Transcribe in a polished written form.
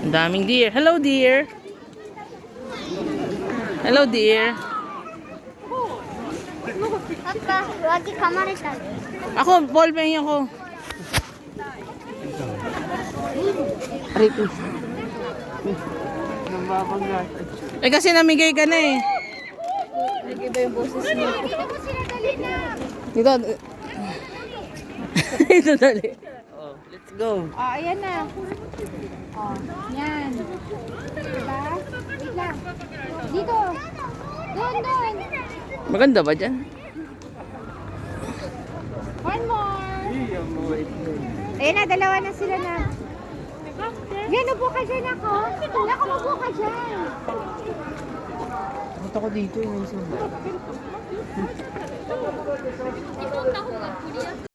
Ang daming deer. Hello, deer. Hello, deer. Papa, lagi kamarita. Ako, ballpen ako. Rico. Eh kasi namigay ka na eh. Nag-iba yung boses mo. Dito po sila dali na. Dito. Dito dali. Oh, let's go. Oh, ayan na. Oh, yan. Diba? Wait lang. Dito. Doon. Maganda ba dyan? One more. Ayan na, dalawa na sila na. Yan, upo ka dyan ako. Ako, upo ka dyan. Punta ko dito yung isa.